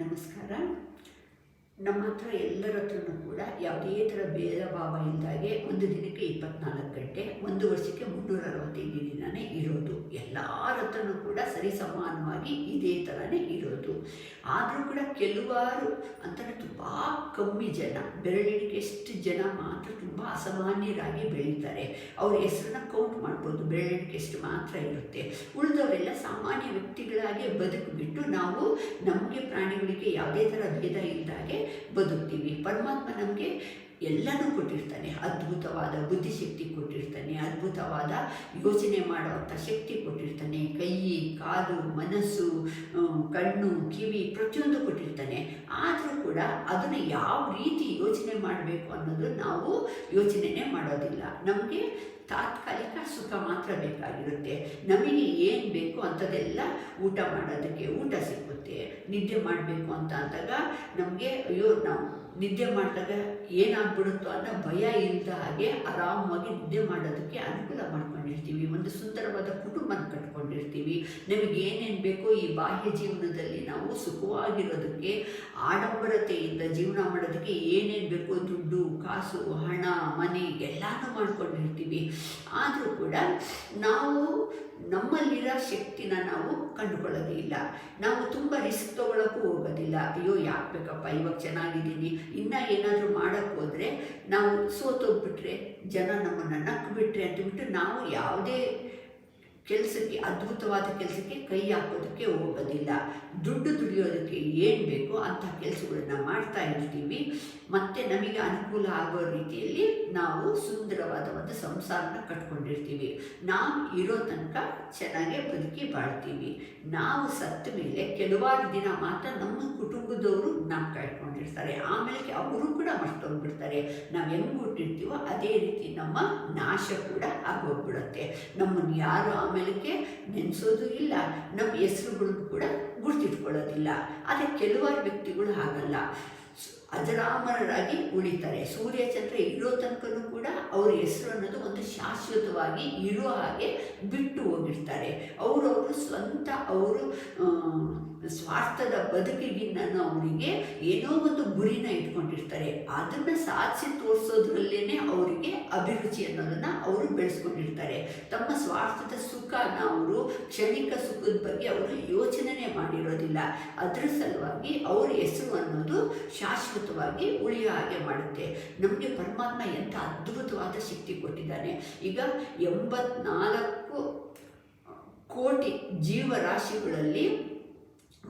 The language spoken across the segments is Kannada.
ನಮಸ್ಕಾರ. ನಮ್ಮ ಹತ್ರ ಎಲ್ಲರ ಹತ್ರನೂ ಕೂಡ ಯಾವುದೇ ಥರ ಭೇದ ಭಾವ ಇಲ್ಲದಾಗೆ ಒಂದು ದಿನಕ್ಕೆ 24 ಗಂಟೆ, ಒಂದು ವರ್ಷಕ್ಕೆ 365 ದಿನವೇ ಇರೋದು. ಎಲ್ಲರ ಹತ್ರನೂ ಕೂಡ ಸರಿ ಸಮಾನವಾಗಿ ಇದೇ ಥರನೇ ಇರೋದು. ಆದರೂ ಕೂಡ ಕೆಲವಾರು ಅಂತಾರೆ ತುಂಬ ಕಮ್ಮಿ ಜನ, ಬೆರಳಿಗೆಷ್ಟು ಜನ ಮಾತ್ರ ತುಂಬ ಅಸಾಮಾನ್ಯರಾಗಿ ಬೆಳೀತಾರೆ. ಅವ್ರ ಹೆಸರನ್ನ ಕೌಂಟ್ ಮಾಡ್ಬೋದು, ಬೆರಳಿಗೆಷ್ಟು ಮಾತ್ರ ಇರುತ್ತೆ. ಉಳಿದವರೆಲ್ಲ ಸಾಮಾನ್ಯ ವ್ಯಕ್ತಿಗಳಾಗಿ ಬದುಕಿಬಿಟ್ಟು ನಾವು ನಮಗೆ ಪ್ರಾಣಿಗಳಿಗೆ ಯಾವುದೇ ಥರ ಭೇದ ಇಲ್ಲದಾಗೆ ಬದುಕ್ತೀವಿ. ಪರಮಾತ್ಮ ನಮಗೆ ಎಲ್ಲನೂ ಕೊಟ್ಟಿರ್ತಾನೆ. ಅದ್ಭುತವಾದ ಬುದ್ಧಿಶಕ್ತಿ ಕೊಟ್ಟಿರ್ತಾನೆ, ಅದ್ಭುತವಾದ ಯೋಚನೆ ಮಾಡುವಂಥ ಶಕ್ತಿ ಕೊಟ್ಟಿರ್ತಾನೆ. ಕೈ, ಕಾಲು, ಮನಸ್ಸು, ಕಣ್ಣು, ಕಿವಿ ಪ್ರತಿಯೊಂದು ಕೊಟ್ಟಿರ್ತಾನೆ. ಆದರೂ ಕೂಡ ಅದನ್ನು ಯಾವ ರೀತಿ ಯೋಚನೆ ಮಾಡಬೇಕು ಅನ್ನೋದು ನಾವು ಯೋಚನೆನೇ ಮಾಡೋದಿಲ್ಲ. ನಮಗೆ ತಾತ್ಕಾಲಿಕ ಸುಖ ಮಾತ್ರ ಬೇಕಾಗಿರುತ್ತೆ. ನಮಗೆ ಏನು ಬೇಕು ಅಂಥದ್ದೆಲ್ಲ ಊಟ ಮಾಡೋದಕ್ಕೆ ಊಟ ಸಿಕ್ಕುತ್ತೆ. ನಿದ್ದೆ ಮಾಡಬೇಕು ಅಂತ ಅಂದಾಗ ನಮಗೆ ನಾವು ನಿದ್ದೆ ಮಾಡಿದಾಗ ಏನಾಗ್ಬಿಡುತ್ತೋ ಅನ್ನೋ ಭಯ ಇಲ್ಲದ ಹಾಗೆ ಆರಾಮವಾಗಿ ನಿದ್ದೆ ಮಾಡೋದಕ್ಕೆ ಅನುಕೂಲ ಮಾಡ್ಕೊಂಡಿರ್ತೀವಿ. ಒಂದು ಸುಂದರವಾದ ಕುಟುಂಬನ ಕಟ್ಕೊಂಡಿರ್ತೀವಿ. ನಮಗೆ ಏನೇನು ಬೇಕೋ ಈ ಬಾಹ್ಯ ಜೀವನದಲ್ಲಿ ನಾವು ಸುಖವಾಗಿರೋದಕ್ಕೆ, ಆಡಂಬರತೆಯಿಂದ ಜೀವನ ಮಾಡೋದಕ್ಕೆ ಏನೇನು ಬೇಕೋ ದುಡ್ಡು, ಕಾಸು, ಹಣ, ಮನೆ ಎಲ್ಲನೂ ಮಾಡ್ಕೊಂಡಿರ್ತೀವಿ. ಆದರೂ ಕೂಡ ನಾವು ನಮ್ಮಲ್ಲಿರೋ ಶಕ್ತಿನ ನಾವು ಕಂಡುಕೊಳ್ಳೋದೇ ಇಲ್ಲ. ನಾವು ತುಂಬ ರಿಸ್ಕ್ ತೊಗೊಳಕ್ಕೂ ಹೋಗೋದಿಲ್ಲ. ಅಯ್ಯೋ ಯಾಕೆ ಬೇಕಪ್ಪ, ಇವಾಗ ಚೆನ್ನಾಗಿದ್ದೀನಿ, ಇನ್ನೂ ಏನಾದರೂ ಮಾಡೋಕ್ಕೆ ಹೋದರೆ ನಾವು ಸೋತೋಗ್ಬಿಟ್ರೆ, ಜನ ನಮ್ಮನ್ನು ನಕ್ಬಿಟ್ರೆ ಅಂತಬಿಟ್ಟು ನಾವು ಯಾವುದೇ ಕೆಲಸಕ್ಕೆ, ಅದ್ಭುತವಾದ ಕೆಲಸಕ್ಕೆ ಕೈ ಹಾಕೋದಕ್ಕೆ ಹೋಗೋದಿಲ್ಲ. ದುಡ್ಡು ದುಡಿಯೋದಕ್ಕೆ ಏನು ಬೇಕೋ ಅಂಥ ಕೆಲಸಗಳನ್ನ ಮಾಡ್ತಾ ಇರ್ತೀವಿ. ಮತ್ತು ನಮಗೆ ಅನುಕೂಲ ಆಗೋ ರೀತಿಯಲ್ಲಿ ನಾವು ಸುಂದರವಾದ ಒಂದು ಸಂಸಾರನ ಕಟ್ಕೊಂಡಿರ್ತೀವಿ. ನಾವು ಇರೋ ತನಕ ಚೆನ್ನಾಗೇ ಬದುಕಿ ಬಾಳ್ತೀವಿ. ನಾವು ಸತ್ತ ಮೇಲೆ ಕೆಲವಾರು ದಿನ ಮಾತ್ರ ನಮ್ಮ ಕುಟುಂಬದವರು ನಾವು ಕಾಯ್ಕೊಂಡಿರ್ತಾರೆ. ಆಮೇಲೆ ಅವರು ಕೂಡ ಮರ್ತೋಗ್ಬಿಡ್ತಾರೆ. ನಾವು ಹೆಂಗೆ ಹುಟ್ಟಿರ್ತೀವೋ ಅದೇ ರೀತಿ ನಮ್ಮ ನಾಶ ಕೂಡ ಆಗೋಗ್ಬಿಡುತ್ತೆ. ನಮ್ಮನ್ನು ಯಾರು ಆಮೇಲೆ ನೆನೆಸೋದು ಇಲ್ಲ, ನಮ್ಮ ಹೆಸರುಗಳನ್ನು ಕೂಡ ಗುರ್ತಿಟ್ಕೊಳ್ಳೋದಿಲ್ಲ. ಆದರೆ ಕೆಲವಾರು ವ್ಯಕ್ತಿಗಳು ಹಾಗಲ್ಲ, ಅಜರಾಮರರಾಗಿ ಉಳಿತಾರೆ. ಸೂರ್ಯ ಚಂದ್ರ ಇರೋ ತನಕನೂ ಕೂಡ ಅವ್ರ ಹೆಸರು ಅನ್ನೋದು ಒಂದು ಶಾಶ್ವತವಾಗಿ ಇರೋ ಹಾಗೆ ಬಿಟ್ಟು ಹೋಗಿರ್ತಾರೆ. ಅವರವರು ಸ್ವಂತ ಅವರು ಸ್ವಾರ್ಥದ ಬದುಕಿಗಿನ್ನ ಅವರಿಗೆ ಏನೋ ಒಂದು ಗುರಿನ ಇಟ್ಕೊಂಡಿರ್ತಾರೆ. ಅದನ್ನು ಸಾಧಿಸಿ ತೋರಿಸೋದ್ರಲ್ಲೇ ಅವರಿಗೆ ಅಭಿರುಚಿ ಅನ್ನೋದನ್ನು ಅವರು ಬೆಳೆಸ್ಕೊಂಡಿರ್ತಾರೆ. ತಮ್ಮ ಸ್ವಾರ್ಥದ ಸುಖನ ಅವರು, ಕ್ಷಣಿಕ ಸುಖದ ಬಗ್ಗೆ ಅವರು ಯೋಚನೆ ಮಾಡಿರೋದಿಲ್ಲ. ಅದರ ಸಲುವಾಗಿ ಅವರ ಹೆಸರು ಅನ್ನೋದು ಶಾಶ್ವತವಾಗಿ ಉಳಿಯೋ ಹಾಗೆ ಮಾಡುತ್ತೆ. ನಮಗೆ ಪರಮಾತ್ಮ ಎಂಥ ಅದ್ಭುತವಾದ ಶಕ್ತಿ ಕೊಟ್ಟಿದ್ದಾನೆ. ಈಗ 84 ಕೋಟಿ ಜೀವರಾಶಿಗಳಲ್ಲಿ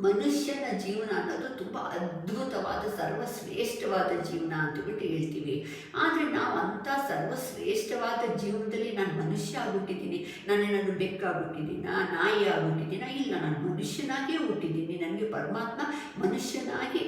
ಮನುಷ್ಯನ ಜೀವನ ಅನ್ನೋದು ತುಂಬ ಅದ್ಭುತವಾದ ಸರ್ವಶ್ರೇಷ್ಠವಾದ ಜೀವನ ಅಂತಬಿಟ್ಟು ಹೇಳ್ತೀವಿ. ಆದರೆ ನಾವು ಅಂಥ ಸರ್ವಶ್ರೇಷ್ಠವಾದ ಜೀವನದಲ್ಲಿ ನಾನು ಮನುಷ್ಯ ಆಗ್ಬಿಟ್ಟಿದ್ದೀನಿ, ನಾನೇನಾದರೂ ಬೆಕ್ಕಾಗ್ಬಿಟ್ಟಿದ್ದೀನ, ನಾಯಿ ಆಗ್ಬಿಟ್ಟಿದ್ದೀನ? ಇಲ್ಲ, ನಾನು ಮನುಷ್ಯನಾಗೇ ಹುಟ್ಟಿದ್ದೀನಿ. ನನಗೆ ಪರಮಾತ್ಮ ಮನುಷ್ಯನಾಗಿ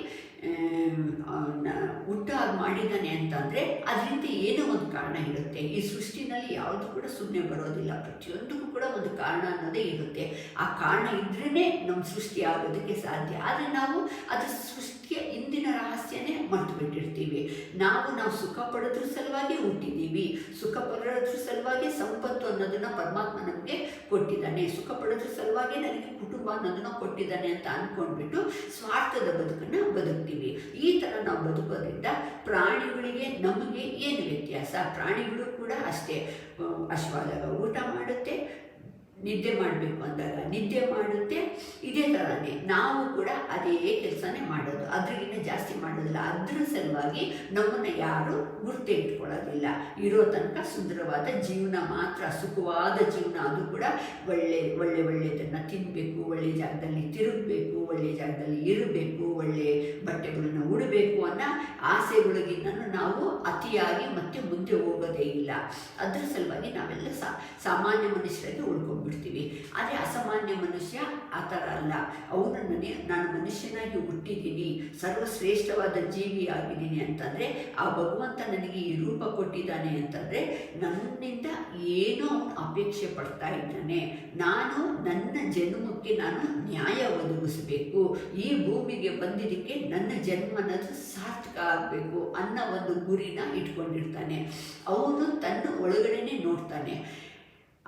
ಹುಟ್ಟಾಗಿ ಮಾಡಿದ್ದಾನೆ ಅಂತಂದರೆ ಅದರಿಂದ ಏನೋ ಒಂದು ಕಾರಣ ಇರುತ್ತೆ. ಈ ಸೃಷ್ಟಿನಲ್ಲಿ ಯಾವುದು ಕೂಡ ಸುಮ್ಮನೆ ಬರೋದಿಲ್ಲ. ಪ್ರತಿಯೊಂದಕ್ಕೂ ಕೂಡ ಒಂದು ಕಾರಣ ಅನ್ನೋದೇ ಇರುತ್ತೆ. ಆ ಕಾರಣ ಇದ್ರೇ ನಮ್ಮ ಸೃಷ್ಟಿ ಆಗೋದಕ್ಕೆ ಸಾಧ್ಯ. ಆದರೆ ನಾವು ಅದರ ಸೃಷ್ಟಿಯ ಹಿಂದಿನ ರಹಸ್ಯನೇ ಮರೆತು ಬಿಟ್ಟಿರ್ತೀವಿ. ನಾವು ಸುಖ ಪಡೋದ್ರ ಸಲುವಾಗಿ ಹುಟ್ಟಿದ್ದೀವಿ. ಸುಖ ಪಡೋದ್ರ ಸಲುವಾಗಿ ಸಂಪತ್ತು ಅನ್ನೋದನ್ನು ಪರಮಾತ್ಮ ನಮಗೆ ಕೊಟ್ಟಿದ್ದಾನೆ. ಸುಖ ಪಡೋದ್ರ ಸಲುವಾಗಿ ನನಗೆ ಕುಟುಂಬ ಅನ್ನೋದನ್ನು ಕೊಟ್ಟಿದ್ದಾನೆ ಅಂತ ಅಂದ್ಕೊಂಡ್ಬಿಟ್ಟು ಸ್ವಾರ್ಥದ ಬದುಕನ್ನು ಬದುಕ್ತೀವಿ. ಈ ಥರ ನಾವು ಬದುಕೋದ್ರಿಂದ ಪ್ರಾಣಿಗಳಿಗೆ ನಮಗೆ ಏನು ವ್ಯತ್ಯಾಸ? ಪ್ರಾಣಿಗಳು ಕೂಡ ಅಷ್ಟೇ, ಹಶ್ವಾದಾಗ ಊಟ ಮಾಡುತ್ತೆ, ನಿದ್ದೆ ಮಾಡಬೇಕು ಅಂದಾಗ ನಿದ್ದೆ ಮಾಡುತ್ತೆ. ಇದೇ ಥರನೇ ನಾವು ಕೂಡ ಅದೇ ಕೆಲಸನೇ ಮಾಡೋದು, ಅದರಿಗಿಂತ ಜಾಸ್ತಿ ಮಾಡೋದಿಲ್ಲ. ಅದ್ರ ಸಲುವಾಗಿ ನಮ್ಮನ್ನು ಯಾರು ಗುರ್ತೇ ಇಟ್ಕೊಳ್ಳೋದಿಲ್ಲ. ಇರೋ ತನಕ ಸುಂದರವಾದ ಜೀವನ ಮಾತ್ರ, ಸುಖವಾದ ಜೀವನ. ಅದು ಕೂಡ ಒಳ್ಳೆಯದನ್ನು ತಿನ್ನಬೇಕು, ಒಳ್ಳೆಯ ಜಾಗದಲ್ಲಿ ತಿರುಗಬೇಕು, ಒಳ್ಳೆಯ ಜಾಗದಲ್ಲಿ ಇರಬೇಕು, ಒಳ್ಳೆಯ ಬಟ್ಟೆಗಳನ್ನು ಉಡಬೇಕು ಅನ್ನೋ ಆಸೆಗಳಿಗಿಂತ ನಾವು ಅತಿಯಾಗಿ ಮತ್ತೆ ಮುಂದೆ ಹೋಗೋದೇ ಇಲ್ಲ. ಅದರ ಸಲುವಾಗಿ ನಾವೆಲ್ಲ ಸಾಮಾನ್ಯ ಮನುಷ್ಯರಾಗಿ ಉಳ್ಕೊಂಡ್ಬಿಡ್ತೀವಿ. ಆದರೆ ಅಸಾಮಾನ್ಯ ಮನುಷ್ಯ ಆ ಥರ ಅಲ್ಲ. ನಾನು ಮನುಷ್ಯನಾಗಿ ಹುಟ್ಟಿದ್ದೀನಿ, ಸರ್ವಶ್ರೇಷ್ಠವಾದ ಜೀವಿ ಆಗಿದ್ದೀನಿ ಅಂತಂದರೆ, ಆ ಭಗವಂತ ನನಗೆ ಈ ರೂಪ ಕೊಟ್ಟಿದ್ದಾನೆ ಅಂತಂದರೆ ನನ್ನಿಂದ ಏನೋ ಅವನು ಅಪೇಕ್ಷೆ ಪಡ್ತಾ ಇದ್ದಾನೆ. ನಾನು ನನ್ನ ಜನ್ಮಕ್ಕೆ ನಾನು ನ್ಯಾಯ ಒದಗಿಸಬೇಕು, ಈ ಭೂಮಿಗೆ ಬಂದಿದ್ದಕ್ಕೆ ನನ್ನ ಜನ್ಮ ಅನ್ನೋದು ಸಾರ್ಥಕ ಆಗಬೇಕು ಅನ್ನೋ ಒಂದು ಗುರಿನ ಇಟ್ಕೊಂಡಿರ್ತಾನೆ. ಅವನು ತನ್ನ ಒಳಗಡೆನೇ ನೋಡ್ತಾನೆ.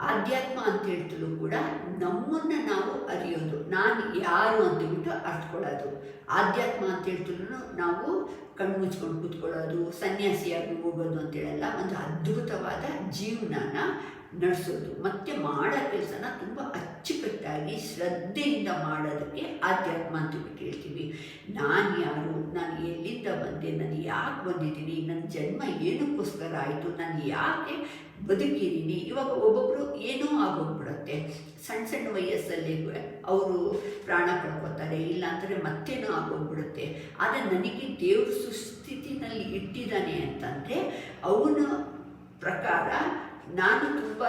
ಆಧ್ಯಾತ್ಮ ಅಂತ ಹೇಳ್ತಲೂ ಕೂಡ ನಮ್ಮನ್ನು ನಾವು ಅರಿಯೋದು, ನಾನು ಯಾರು ಅಂತೇಳ್ಬಿಟ್ಟು ಅರ್ಥಕೊಳ್ಳೋದು. ಆಧ್ಯಾತ್ಮ ಅಂತ ಹೇಳ್ತಲೂ ನಾವು ಕಣ್ಣು ಮುಚ್ಕೊಂಡು ಕೂತ್ಕೊಳ್ಳೋದು, ಸನ್ಯಾಸಿಯಾಗಿ ಹೋಗೋದು ಅಂತೇಳಲ್ಲ, ಒಂದು ಅದ್ಭುತವಾದ ಜೀವನನ ನಡೆಸೋದು ಮತ್ತು ಮಾಡೋ ಕೆಲಸನ ತುಂಬ ಅಚ್ಚುಕಟ್ಟಾಗಿ ಶ್ರದ್ಧೆಯಿಂದ ಮಾಡೋದಕ್ಕೆ ಆಧ್ಯಾತ್ಮ ಅಂತೇಳ್ಬಿಟ್ಟು ಹೇಳ್ತೀವಿ. ನಾನು ಯಾರು, ನಾನು ಎಲ್ಲಿಂದ ಬಂದೆ, ನಾನು ಯಾಕೆ ಬಂದಿದ್ದೀನಿ, ನನ್ನ ಜನ್ಮ ಏನಕ್ಕೋಸ್ಕರ ಆಯಿತು, ನಾನು ಯಾಕೆ ಬದುಕಿದ್ದೀನಿ. ಇವಾಗ ಒಬ್ಬೊಬ್ಬರು ಏನೋ ಆಗೋಗ್ಬಿಡುತ್ತೆ, ಸಣ್ಣ ಸಣ್ಣ ವಯಸ್ಸಲ್ಲಿ ಅವರು ಪ್ರಾಣ ಕಳ್ಕೊತಾರೆ, ಇಲ್ಲಾಂದರೆ ಮತ್ತೇನೋ ಆಗೋಗ್ಬಿಡುತ್ತೆ. ಆದರೆ ನನಗೆ ದೇವರು ಸುಸ್ಥಿತಿನಲ್ಲಿ ಇಟ್ಟಿದ್ದಾನೆ ಅಂತಂದರೆ ಅವನ ಪ್ರಕಾರ ನಾನು ತುಂಬಾ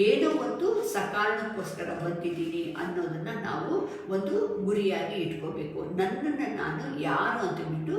ಏನೋ ಒಂದು ಸಕಾರಣಕ್ಕೋಸ್ಕರ ಬಂದಿದ್ದೀನಿ ಅನ್ನೋದನ್ನು ನಾವು ಒಂದು ಗುರಿಯಾಗಿ ಇಟ್ಕೋಬೇಕು. ನನ್ನನ್ನು ನಾನು ಯಾರು ಅಂತಬಿಟ್ಟು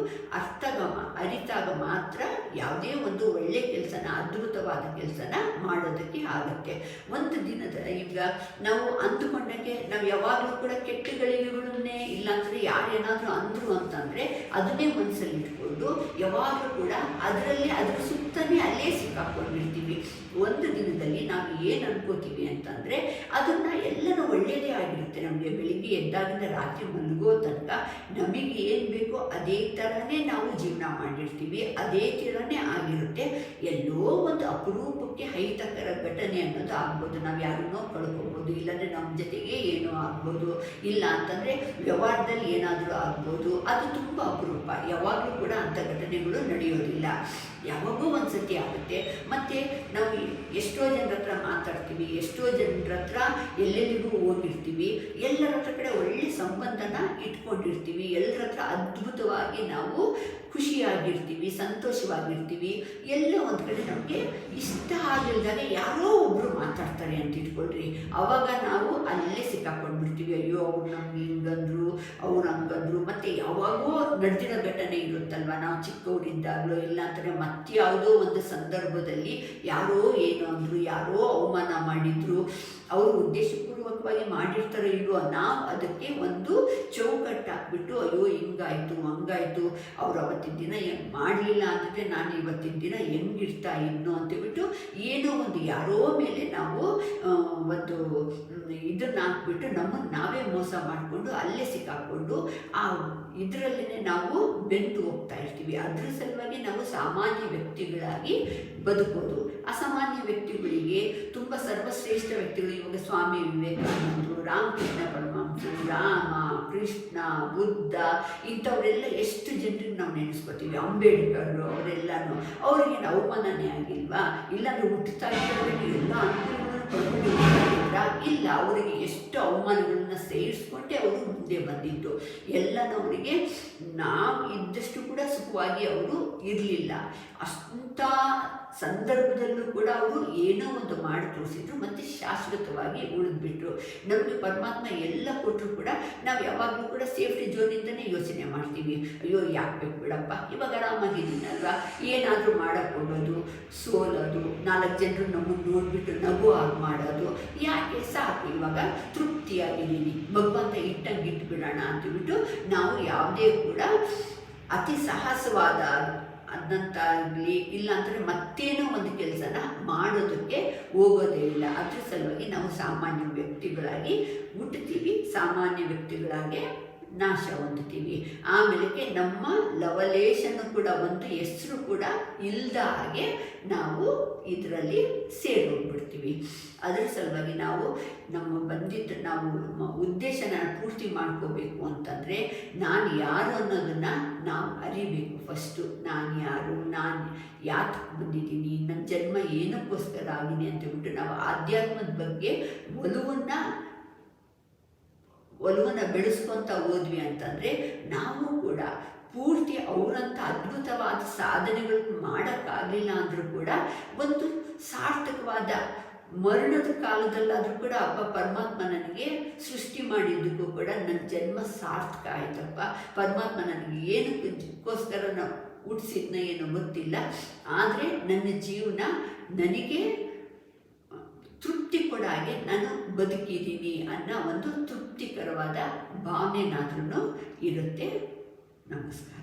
ಅರಿತಾಗ ಮಾತ್ರ ಯಾವುದೇ ಒಂದು ಒಳ್ಳೆಯ ಕೆಲಸನ, ಅದ್ಭುತವಾದ ಕೆಲಸನ ಮಾಡೋದಕ್ಕೆ ಆಗುತ್ತೆ. ಒಂದು ದಿನದ ಈಗ ನಾವು ಅಂದುಕೊಂಡಂಗೆ ನಾವು ಯಾವಾಗಲೂ ಕೂಡ ಕೆಟ್ಟ ಗಳಿಗೆಗಳನ್ನೇ, ಇಲ್ಲಾಂದರೆ ಯಾರೇನಾದರೂ ಅಂದರು ಅಂತಂದರೆ ಅದನ್ನೇ ಮನಸ್ಸಲ್ಲಿ ಇಟ್ಕೊಂಡು ಯಾವಾಗಲೂ ಕೂಡ ಅದರ ಸುತ್ತನೇ ಅಲ್ಲೇ ಸಿಕ್ಕಾಕೊಂಡಿರ್ತೀವಿ. ಒಂದು ದಿನದಲ್ಲಿ ನಾವು ಏನು ಅನ್ಕೋತೀವಿ ಅಂತಂದರೆ ಅದನ್ನು ಎಲ್ಲನೂ ಒಳ್ಳೆಯದೇ ಆಗಿರುತ್ತೆ. ನಮಗೆ ಬೆಳಿಗ್ಗೆ ಎದ್ದಾಗಿಂದ ರಾತ್ರಿ ಮಲಗೋ ತನಕ ನಮಗೆ ಏನು ಬೇಕೋ ಅದೇ ಥರನೇ ನಾವು ಜೀವನ ಮಾಡಿರ್ತೀವಿ, ಅದೇ ಥರನೇ ಆಗಿರುತ್ತೆ. ಎಲ್ಲೋ ಒಂದು ಅಪರೂಪಕ್ಕೆ ಅಹಿತಕರ ಘಟನೆ ಅನ್ನೋದು ಆಗ್ಬೋದು, ನಾವು ಯಾರನ್ನೋ ಕಳ್ಕೊಬೋದು, ಇಲ್ಲಾಂದರೆ ನಮ್ಮ ಜೊತೆಗೆ ಏನೋ ಆಗ್ಬೋದು, ಇಲ್ಲ ಅಂತಂದರೆ ವ್ಯವಹಾರದಲ್ಲಿ ಏನಾದರೂ ಆಗ್ಬೋದು. ಅದು ತುಂಬ ಅಪರೂಪ, ಯಾವಾಗಲೂ ಕೂಡ ಅಂಥ ಘಟನೆಗಳು ನಡೆಯೋದಿಲ್ಲ, ಯಾವಾಗೋ ಒಂದು ಸತಿ ಆಗುತ್ತೆ. ಮತ್ತು ನಾವು ಎಷ್ಟೋ ಜನರ ಹತ್ರ ಮಾತಾಡ್ತೀವಿ, ಎಷ್ಟೋ ಜನರ ಹತ್ರ ಎಲ್ಲೆಲ್ಲಿಗೂ ಹೋಗಿರ್ತೀವಿ, ಎಲ್ಲರ ಹತ್ರ ಕಡೆ ಒಳ್ಳೆ ಸಂಬಂಧನ ಇಟ್ಕೊಂಡಿರ್ತೀವಿ, ಎಲ್ಲರ ಹತ್ರ ಅದ್ಭುತವಾಗಿ ನಾವು ಖುಷಿಯಾಗಿರ್ತೀವಿ, ಸಂತೋಷವಾಗಿರ್ತೀವಿ. ಎಲ್ಲ ಒಂದು ಕಡೆ ನಮಗೆ ಇಷ್ಟ ಆಗಿಲ್ದಾಗ ಯಾರೋ ಒಬ್ಬರು ಮಾತಾಡ್ತಾರೆ ಅಂತ ಇಟ್ಕೊಳ್ರಿ, ಆವಾಗ ನಾವು ಅಲ್ಲೇ ಸಿಕ್ಕಾಕೊಂಡ್ಬಿಡ್ತೀವಿ. ಅಯ್ಯೋ ಅವ್ರು ನಮ್ಗೆ ಹಿಂಗಂದ್ರು, ಅವ್ರು ಹಂಗಂದ್ರು. ಮತ್ತು ಯಾವಾಗೋ ನಡೆದಿರೋ ಘಟನೆ ಇರುತ್ತಲ್ವ, ನಾವು ಚಿಕ್ಕವರಿದ್ದಾಗಲೋ ಇಲ್ಲ ಅಂತಂದರೆ ಮತ್ಯಾವುದೋ ಒಂದು ಸಂದರ್ಭದಲ್ಲಿ ಯಾರೋ ಏನೋ ಅಂದರು, ಯಾರೋ ಅವಮಾನ ಮಾಡಿದರು, ಅವರು ಉದ್ದೇಶಪೂರ್ವಕವಾಗಿ ಮಾಡಿರ್ತಾರೋ ಇಲ್ವೋ, ನಾವು ಅದಕ್ಕೆ ಒಂದು ಚೌಕಟ್ಟು ಹಾಕ್ಬಿಟ್ಟು ಅಯ್ಯೋ ಹಿಂಗಾಯಿತು ಹಂಗಾಯಿತು, ಅವ್ರು ಅವತ್ತಿನ ದಿನ ಹೆಂಗೆ ಮಾಡಲಿಲ್ಲ ಅಂತಂದರೆ ನಾನು ಇವತ್ತಿನ ದಿನ ಹೆಂಗಿರ್ತಾ ಇನ್ನು ಅಂತೇಳ್ಬಿಟ್ಟು ಏನೋ ಒಂದು ಯಾರೋ ಮೇಲೆ ನಾವು ಒಂದು ಇದನ್ನು ಹಾಕ್ಬಿಟ್ಟು ನಮ್ಮನ್ನು ನಾವೇ ಮೋಸ ಮಾಡಿಕೊಂಡು ಅಲ್ಲೇ ಸಿಕ್ಕಾಕ್ಕೊಂಡು ಆ ಇದರಲ್ಲೇ ನಾವು ಬೆಂದು ಹೋಗ್ತಾ ಇರ್ತೀವಿ. ಅದ್ರ ಸಲುವಾಗಿ ನಾವು ಸಾಮಾನ್ಯ ವ್ಯಕ್ತಿಗಳಾಗಿ ಬದುಕೋದು. ಅಸಾಮಾನ್ಯ ವ್ಯಕ್ತಿಗಳಿಗೆ ತುಂಬ ಸರ್ವಶ್ರೇಷ್ಠ ವ್ಯಕ್ತಿಗಳು, ಇವಾಗ ಸ್ವಾಮಿ ವಿವೇಕಾನಂದರು, ರಾಮಕೃಷ್ಣ ಪರಮಹಂಸರು, ರಾಮ ಕೃಷ್ಣ ಬುದ್ಧ, ಇಂಥವರೆಲ್ಲ ಎಷ್ಟು ಜನರಿಗೆ ನಾವು ನೆನೆಸ್ಕೊತೀವಿ. ಅಂಬೇಡ್ಕರ್ ಅವರೆಲ್ಲನೂ, ಅವ್ರಿಗೇನು ಅವಮಾನನೇ ಆಗಿಲ್ವಾ? ಇಲ್ಲಾಂದರೆ ಹುಟ್ಟುತ್ತಾ ಇದ್ದವರಿಗೆ ಎಲ್ಲ ಅನುಕೂಲಗಳನ್ನು ಪಡ್ಕೊಂಡಿಲ್ಲ, ಇಲ್ಲ ಅವರಿಗೆ ಎಷ್ಟು ಅವಮಾನಗಳನ್ನ ಸೇರಿಸ್ಕೊಂಡೆ ಅವರು ಮುಂದೆ ಬಂದಿದ್ದು. ಎಲ್ಲನೂ ಅವರಿಗೆ ನಾವು ಇದ್ದಷ್ಟು ಕೂಡ ಸುಖವಾಗಿ ಅವರು ಇರಲಿಲ್ಲ. ಅಂಥ ಸಂದರ್ಭದಲ್ಲೂ ಕೂಡ ಅವರು ಏನೋ ಒಂದು ಮಾಡಿ ತೋರಿಸಿದ್ರು ಮತ್ತು ಶಾಶ್ವತವಾಗಿ ಉಳಿದ್ಬಿಟ್ರು. ನಮಗೆ ಪರಮಾತ್ಮ ಎಲ್ಲ ಕೊಟ್ಟರು ಕೂಡ ನಾವು ಯಾವಾಗಲೂ ಕೂಡ ಸೇಫ್ಟಿ ಝೋನಿಂದನೇ ಯೋಚನೆ ಮಾಡ್ತೀವಿ. ಅಯ್ಯೋ ಯಾಕೆ ಬೇಕು ಬಿಡಪ್ಪ, ಇವಾಗ ಆರಾಮಾಗಿದ್ದೀನಲ್ವ, ಏನಾದರೂ ಮಾಡೋಕ್ಕೆ ಹೋಗೋದು, ಸೋಲೋದು, 4 ಜನರು ನಮ್ಮನ್ನು ನೋಡಿಬಿಟ್ಟು ನಗು ಆಗಿ ಮಾಡೋದು, ಯಾಕೆ ಸಾಕು ಇವಾಗ ತೃಪ್ತಿಯಾಗಿದ್ದೀನಿ, ಭಗವಂತ ಇಟ್ಟಂಗೆ ಇಟ್ಬಿಡೋಣ ಅಂತೇಳ್ಬಿಟ್ಟು ನಾವು ಯಾವುದೇ ಕೂಡ ಅತಿ ಸಾಹಸವಾದ ಅದಂತಾಗಲಿ ಇಲ್ಲಾಂದರೆ ಮತ್ತೇನೋ ಒಂದು ಕೆಲಸನ ಮಾಡೋದಕ್ಕೆ ಹೋಗೋದೇ ಇಲ್ಲ. ಅದ್ರ ಸಲುವಾಗಿ ನಾವು ಸಾಮಾನ್ಯ ವ್ಯಕ್ತಿಗಳಾಗಿ ಹುಟ್ಟುತ್ತೀವಿ, ಸಾಮಾನ್ಯ ವ್ಯಕ್ತಿಗಳಾಗೆ ನಾಶ ಹೊಂದುತ್ತೀವಿ. ಆಮೇಲೆ ನಮ್ಮ ಲವಲೇಶನು ಕೂಡ ಒಂದು ಹೆಸರು ಕೂಡ ಇಲ್ಲದ ಹಾಗೆ ನಾವು ಇದರಲ್ಲಿ ಸೇರೋಗ್ಬಿಡ್ತೀವಿ. ಅದರ ಸಲುವಾಗಿ ನಾವು ನಮ್ಮ ಉದ್ದೇಶನ ಪೂರ್ತಿ ಮಾಡ್ಕೋಬೇಕು ಅಂತಂದರೆ ನಾನು ಯಾರು ಅನ್ನೋದನ್ನು ನಾವು ಅರಿಬೇಕು. ಫಸ್ಟು ನಾನು ಯಾರು, ನಾನು ಯಾಕೆ ಬಂದಿದ್ದೀನಿ, ನನ್ನ ಜನ್ಮ ಏನಕ್ಕೋಸ್ಕರ ಆಗಿದೆ ಅಂತೇಳ್ಬಿಟ್ಟು ನಾವು ಆಧ್ಯಾತ್ಮದ ಬಗ್ಗೆ ಒಲವನ್ನು ಬೆಳೆಸ್ಕೊತ ಹೋದ್ವಿ ಅಂತಂದರೆ ನಾವು ಕೂಡ ಪೂರ್ತಿ ಅವರಂಥ ಅದ್ಭುತವಾದ ಸಾಧನೆಗಳನ್ನು ಮಾಡೋಕ್ಕಾಗಲಿಲ್ಲ ಅಂದರೂ ಕೂಡ ಒಂದು ಸಾರ್ಥಕವಾದ ಮರಣದ ಕಾಲದಲ್ಲಾದರೂ ಕೂಡ ಪರಮಾತ್ಮ ನನಗೆ ಸೃಷ್ಟಿ ಮಾಡಿದ್ದಕ್ಕೂ ಕೂಡ ನನ್ನ ಜನ್ಮ ಸಾರ್ಥಕ ಆಯ್ತಪ್ಪ, ಪರಮಾತ್ಮ ನನಗೆ ಏನಕ್ಕೋಸ್ಕರ ನಾವು ಹುಟ್ಟಿಸಿದ್ನ ಏನೋ ಗೊತ್ತಿಲ್ಲ, ಆದರೆ ನನ್ನ ಜೀವನ ನನಗೆ ತೃಪ್ತಿ ಕೊಡಾಗೆ ನಾನು ಬದುಕಿದ್ದೀನಿ ಅನ್ನೋ ಒಂದು ತೃಪ್ತಿಕರವಾದ ಭಾವನೆನಾದ್ರೂ ಇರುತ್ತೆ. ನಮಸ್ಕಾರ.